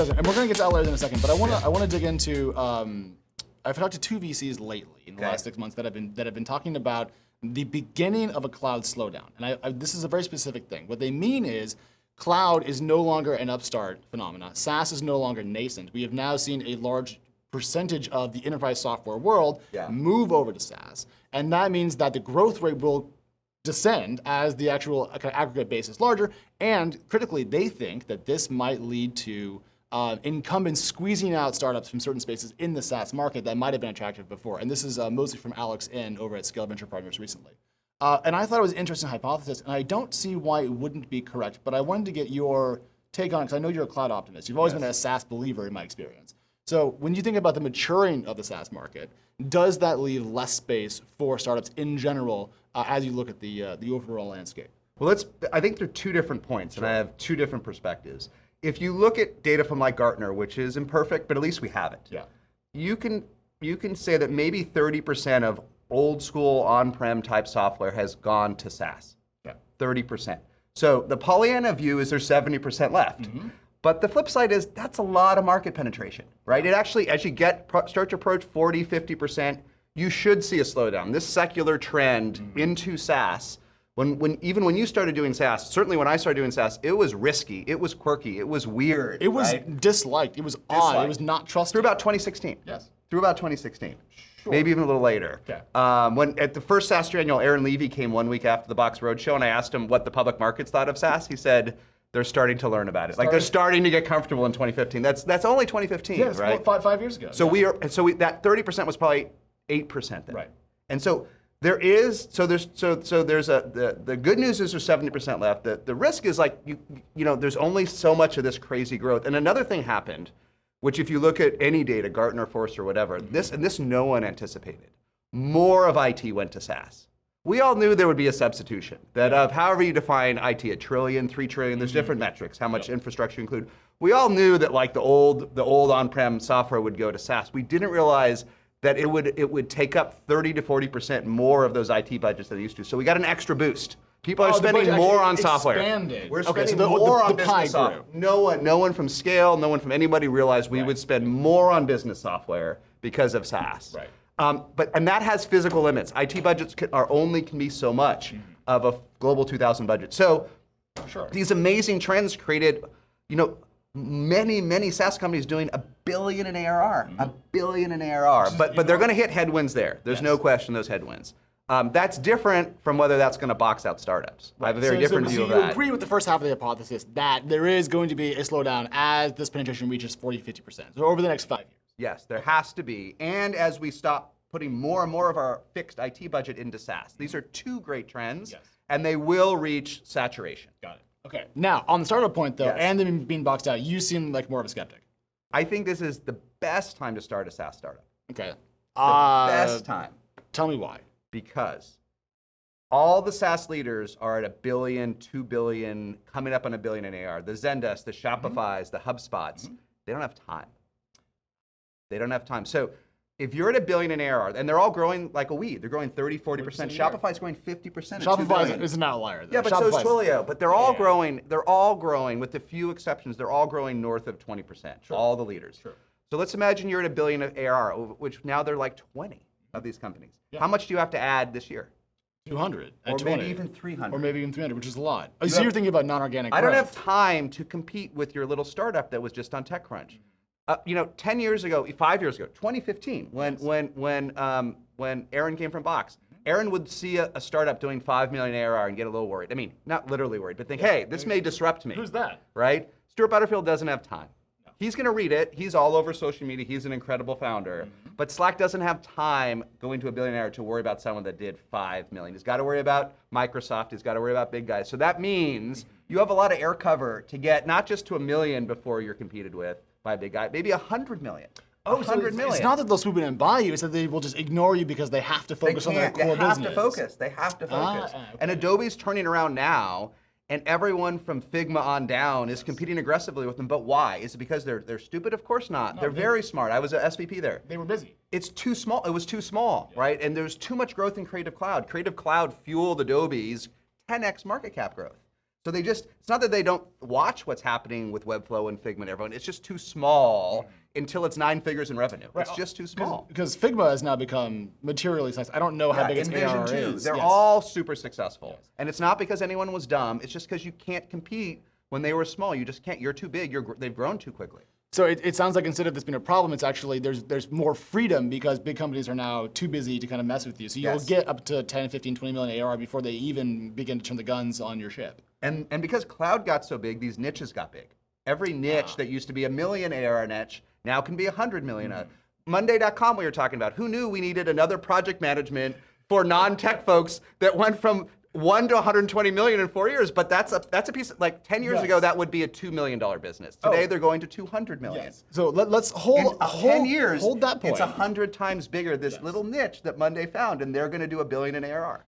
doesn't. And we're going to get to outliers in a second, but I want to dig into. I've talked to two VCs lately in the last 6 months that have been talking about the beginning of a cloud slowdown. And this is a very specific thing. What they mean is cloud is no longer an upstart phenomena. SaaS is no longer nascent. We have now seen a large percentage of the enterprise software world move over to SaaS. And that means that the growth rate will descend as the actual aggregate base is larger. And critically, they think that this might lead to incumbents squeezing out startups from certain spaces in the SaaS market that might have been attractive before. And this is mostly from Alex N over at Scale Venture Partners recently. And I thought it was an interesting hypothesis, and I don't see why it wouldn't be correct, but I wanted to get your take on it, because I know you're a cloud optimist. You've always been a SaaS believer in my experience. So when you think about the maturing of the SaaS market, does that leave less space for startups in general as you look at the overall landscape? Well, I think there are 2 different points, and I have 2 different perspectives. If you look at data from like Gartner, which is imperfect, but at least we have it. Yeah. You can say that maybe 30% of old school on-prem type software has gone to SaaS. Yeah. 30%. So the Pollyanna view is there's 70% left. Mm-hmm. But the flip side is that's a lot of market penetration, right? It actually, as you start to approach 40, 50%, you should see a slowdown. This secular trend into SaaS, even when you started doing SaaS, certainly when I started doing SaaS, it was risky, it was quirky, it was weird. It was disliked, it was odd, it was not trusted. Through about 2016. Yes. Through about 2016. Sure. Maybe even a little later. Okay. When at the first SaaStr annual, Aaron Levy came 1 week after the Box Roadshow, and I asked him what the public markets thought of SaaS. He said, they're starting to learn about it. Like they're starting to get comfortable in 2015. That's only 2015, right? Yeah, 5 years ago. So that 30% was probably 8% then. Right. And so the good news is there's 70% left. The risk is like there's only so much of this crazy growth. And another thing happened, which if you look at any data, Gartner, Forrester, whatever, this no one anticipated. More of IT went to SaaS. We all knew there would be a substitution, that of however you define IT, $1 trillion, $3 trillion, there's different metrics, how much infrastructure you include. We all knew that like the old on-prem software would go to SaaS. We didn't realize that it would take up 30 to 40% more of those IT budgets than they used to. So we got an extra boost. People are spending more on software. Expanded. We're spending more on business software. No one from Scale, no one from anybody realized we would spend more on business software because of SaaS. Right. And that has physical limits. IT budgets can be so much of a global 2,000 budget. So these amazing trends created, many SaaS companies doing $1 billion in ARR, $1 billion in ARR. But they're going to hit headwinds there. There's no question those headwinds. That's different from whether that's going to box out startups. Right. I have a very different view of that. So you agree with the first half of the hypothesis that there is going to be a slowdown as this penetration reaches 40, 50%. So over the next 5 years. Yes, there has to be. And as we stop putting more and more of our fixed IT budget into SaaS. These are 2 great trends, and they will reach saturation. Got it. Okay. Now, on the startup point, though, and them being boxed out, you seem like more of a skeptic. I think this is the best time to start a SaaS startup. Okay. The best time. Tell me why. Because all the SaaS leaders are at $1 billion, $2 billion, coming up on $1 billion in AR. The Zendesk, the Shopifys, the HubSpots, they don't have time. They don't have time. So if you're at $1 billion in ARR, and they're all growing like a weed, they're growing 30, 40%. Shopify's growing 50%. Shopify is an outlier, though. Yeah, but so is Twilio. But they're all growing. They're all growing, with a few exceptions. They're all growing north of 20%. All the leaders. So let's imagine you're at $1 billion of ARR, which now they're like 20 of these companies. How much do you have to add this year? 200. Or maybe even 300. Or maybe even 300, which is a lot. So you're thinking about non-organic growth. I don't have time to compete with your little startup that was just on TechCrunch. 10 years ago, 5 years ago, 2015, when Aaron came from Box, Aaron would see a startup doing 5 million ARR and get a little worried. I mean, not literally worried, but think, hey, this may disrupt me. Who's that? Right? Stuart Butterfield doesn't have time. No. He's going to read it. He's all over social media. He's an incredible founder. But Slack doesn't have time going to $1 billion ARR to worry about someone that did 5 million. He's got to worry about Microsoft. He's got to worry about big guys. So that means you have a lot of air cover to get not just to $1 million before you're competed with by a big guy, maybe 100 million. Oh, 100 million. It's not that they'll swoop in and buy you, it's that they will just ignore you because they have to focus on their core business. They have to focus. Okay. And Adobe's turning around now, and everyone from Figma on down is competing aggressively with them. But why? Is it because they're stupid? Of course not. They're very smart. I was an SVP there. They were busy. It's too small. It was too small, right? And there's too much growth in Creative Cloud. Creative Cloud fueled Adobe's 10x market cap growth. So it's not that they don't watch what's happening with Webflow and Figma and everyone, it's just too small until it's 9 figures in revenue. Right. It's just too small. Because Figma has now become materially successful. I don't know how big its ARR is. They're all super successful. Yes. And it's not because anyone was dumb, it's just because you can't compete when they were small. You just can't, you're too big, they've grown too quickly. So it sounds like instead of this being a problem, it's actually there's more freedom because big companies are now too busy to kind of mess with you. So you'll get up to 10, 15, 20 million ARR before they even begin to turn the guns on your ship. And because cloud got so big, these niches got big. Every niche that used to be $1 million ARR niche now can be $100 million. Monday.com we were talking about. Who knew we needed another project management for non-tech folks that went from 1 to 120 million in 4 years, but that's a piece of, like 10 years ago that would be a $2 million business. Today they're going to 200 million. Yes. So let's hold 10 years. Hold that point. It's 100 times bigger. This little niche that Monday found, and they're going to do $1 billion in ARR.